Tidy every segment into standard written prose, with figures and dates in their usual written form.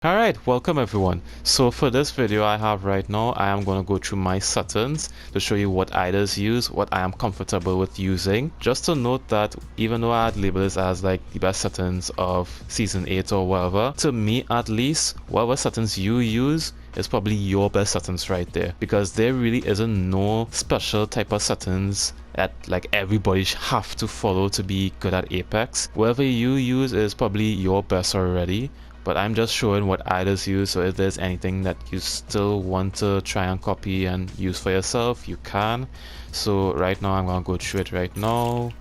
Alright, welcome everyone. So for this video I have right now, I am going to go through my settings to show you what I just use, what I am comfortable with using. Just to note that even though I had labeled this as like the best settings of season 8 or whatever, to me at least, whatever settings you use is probably your best settings right there, because there really isn't no special type of settings that like everybody have to follow to be good at Apex. Whatever you use is probably your best already, but I'm just showing what I just use. So if there's anything that you still want to try and copy and use for yourself, you can. So right now I'm gonna go through it right now.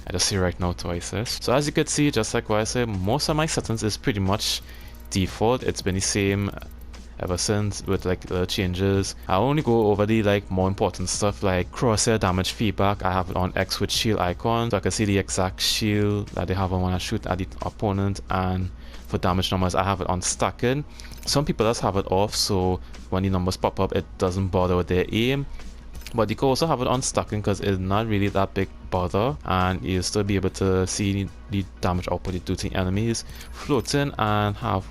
I just see right now twice this. So as you can see, just like what I said, most of my settings is pretty much default. It's been the same ever since, with like the changes. I only go over the like more important stuff like crosshair damage feedback. I have it on X with shield icon, so I can see the exact shield that they have on when I shoot at the opponent. And for damage numbers, I have it on stacking. Some people just have it off, so when the numbers pop up, it doesn't bother with their aim. But you can also have it on stacking because it's not really that big bother, and you'll still be able to see the damage output you do to enemies. Floating and have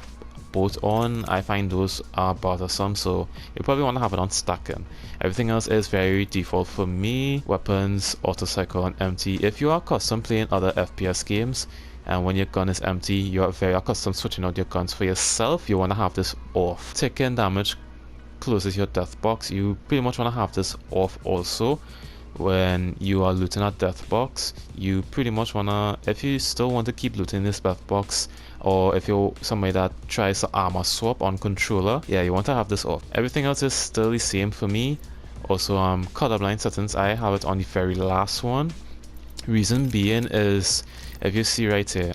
both on, I find those are bothersome, so you probably want to have it on stacking. Everything else is very default for me. Weapons, auto cycle, and empty. If you are accustomed playing other FPS games, and when your gun is empty, you are very accustomed switching out your guns for yourself, you want to have this off. Taking damage closes your death box. You pretty much want to have this off also. When you are looting at death box, you pretty much want to, if you still want to keep looting this death box, or if you're somebody that tries to armor swap on controller, yeah, you want to have this off. Everything else is still the same for me. Also, colorblind settings, I have it on the very last one. Reason being is, if you see right here,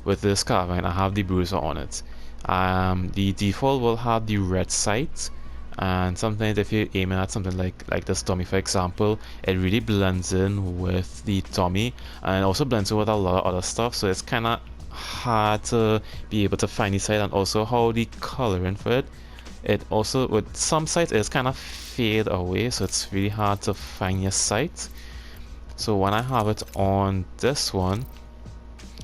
with this carbine, I have the bruiser on it. The default will have the red sight, and sometimes if you're aiming at something like this dummy, for example, it really blends in with the dummy, and also blends in with a lot of other stuff, so it's kind of hard to be able to find the sight. And also how the coloring for it also with some sights it's kind of fade away, so it's really hard to find your sight. So when I have it on this one,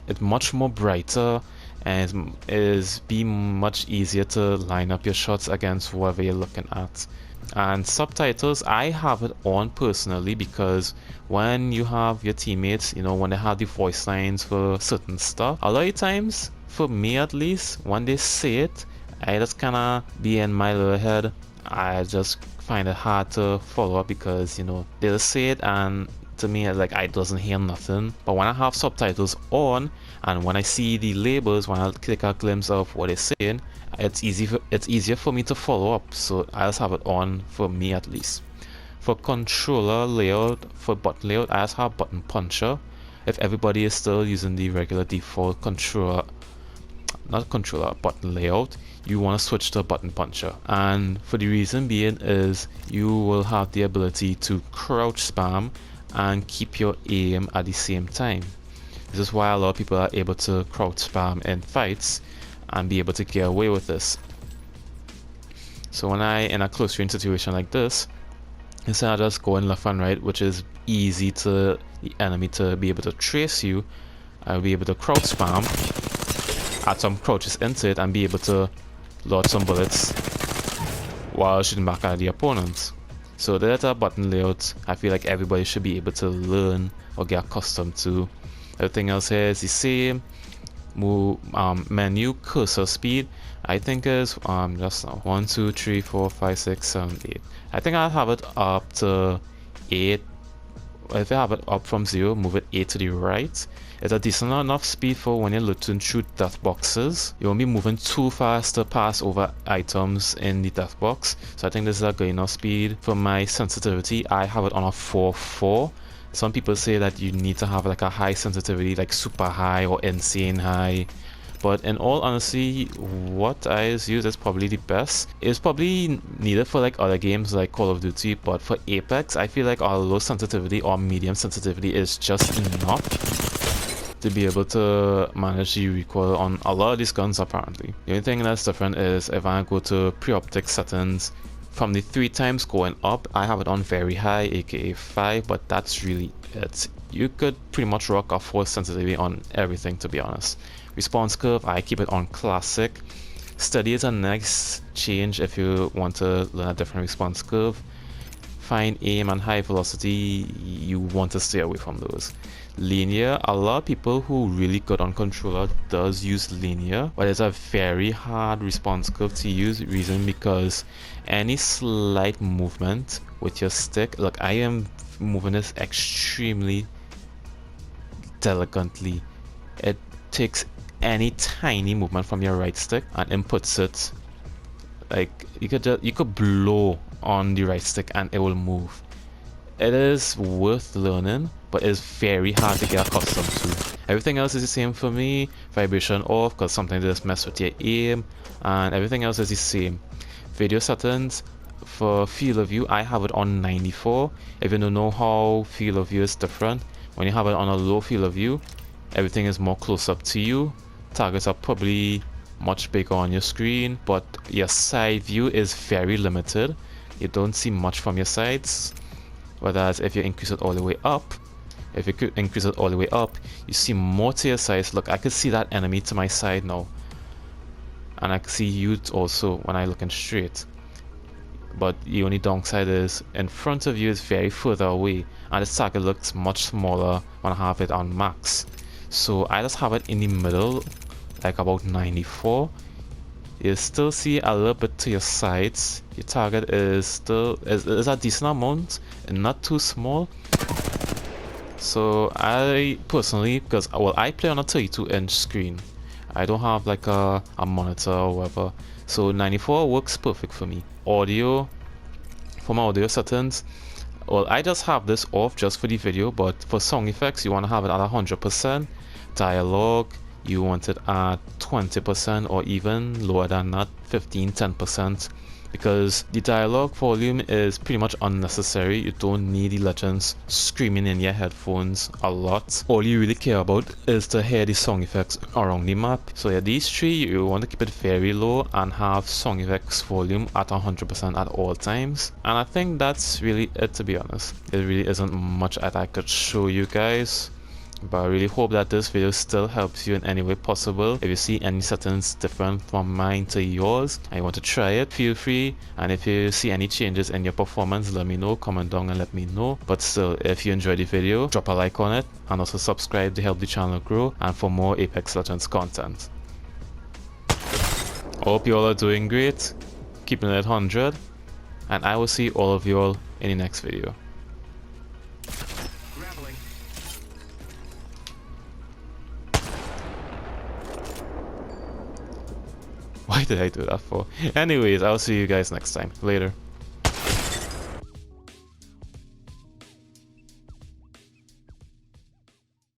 it's much more brighter, and it is be much easier to line up your shots against whatever you're looking at. And subtitles, I have it on personally because when you have your teammates, you know, when they have the voice lines for certain stuff, a lot of times, for me at least, when they say it, I just kind of be in my little head. I just find it hard to follow up because, you know, they'll say it and to me like I doesn't hear nothing. But when I have subtitles on and when I see the labels, when I take a glimpse of what they're saying, it's easier for me to follow up. So I just have it on, for me at least. For controller layout, for button layout, I just have button puncher. If everybody is still using the regular default button layout, you want to switch to button puncher. And for the reason being is you will have the ability to crouch spam and keep your aim at the same time. This is why a lot of people are able to crouch spam in fights and be able to get away with this. So when I in a close range situation like this, instead of just going left and right, which is easy to the enemy to be able to trace you, I'll be able to crouch spam, add some crouches into it, and be able to load some bullets while shooting back at the opponents. So that's a button layout I feel like everybody should be able to learn or get accustomed to. Everything else here is the same. Menu cursor speed, I think is just 1, 2, 3, 4, 5, 6, 7, 8. I think I'll have it up to 8. If I have it up from 0, move it 8 to the right. It's a decent enough speed for when you're looking through death boxes. You won't be moving too fast to pass over items in the death box. So I think this is a good enough speed. For my sensitivity, I have it on a 4.4. Some people say that you need to have like a high sensitivity, like super high or insane high. But in all honesty, what I use is probably the best. It's probably needed for like other games like Call of Duty, but for Apex, I feel like our low sensitivity or medium sensitivity is just enough to be able to manage the recoil on a lot of these guns apparently. The only thing that's different is if I go to pre-optic settings, from the 3 times going up, I have it on very high, aka 5, but that's really it. You could pretty much rock a full sensitivity on everything, to be honest. Response curve, I keep it on classic. Steady is a nice change if you want to learn a different response curve. Fine aim and high velocity, you want to stay away from those. Linear, a lot of people who really good on controller does use linear, but it's a very hard response curve to use. Reason because any slight movement with your stick, look, I am moving this extremely delicately. It takes any tiny movement from your right stick and inputs it. Like you could blow on the right stick and it will move. It is worth learning, but it's very hard to get accustomed to. Everything else is the same for me. Vibration off because sometimes just mess with your aim, and everything else is the same. Video settings for field of view, I have it on 94. If you don't know how field of view is different, when you have it on a low field of view, everything is more close up to you. Targets are probably much bigger on your screen, but your side view is very limited. You don't see much from your sides. Whereas if you increase it all the way up, you see more to your sides. Look, I could see that enemy to my side now, and I can see you also when I looking straight. But the only downside is in front of you is very further away, and the target looks much smaller when I have it on max. So I just have it in the middle, like about 94. You still see a little bit to your sides. Your target is still is a decent amount and not too small. So I personally, because well, I play on a 32-inch screen. I don't have like a monitor or whatever. So 94 works perfect for me. Audio, for my audio settings, well, I just have this off just for the video, but for sound effects, you want to have it at 100%. Dialogue, you want it at 20% or even lower than that, 10%, because the dialogue volume is pretty much unnecessary. You don't need the legends screaming in your headphones a lot. All you really care about is to hear the sound effects around the map. So yeah, these three you want to keep it very low and have sound effects volume at 100% at all times. And I think that's really it, to be honest. There really isn't much that I could show you guys, but I really hope that this video still helps you in any way possible. If you see any settings different from mine to yours and you want to try it, feel free. And if you see any changes in your performance, let me know. Comment down and let me know. But still, if you enjoyed the video, drop a like on it and also subscribe to help the channel grow and for more Apex Legends content. Hope you all are doing great, keeping it at 100, and I will see all of you all in the next video. Why did I do that for? Anyways, I'll see you guys next time. Later.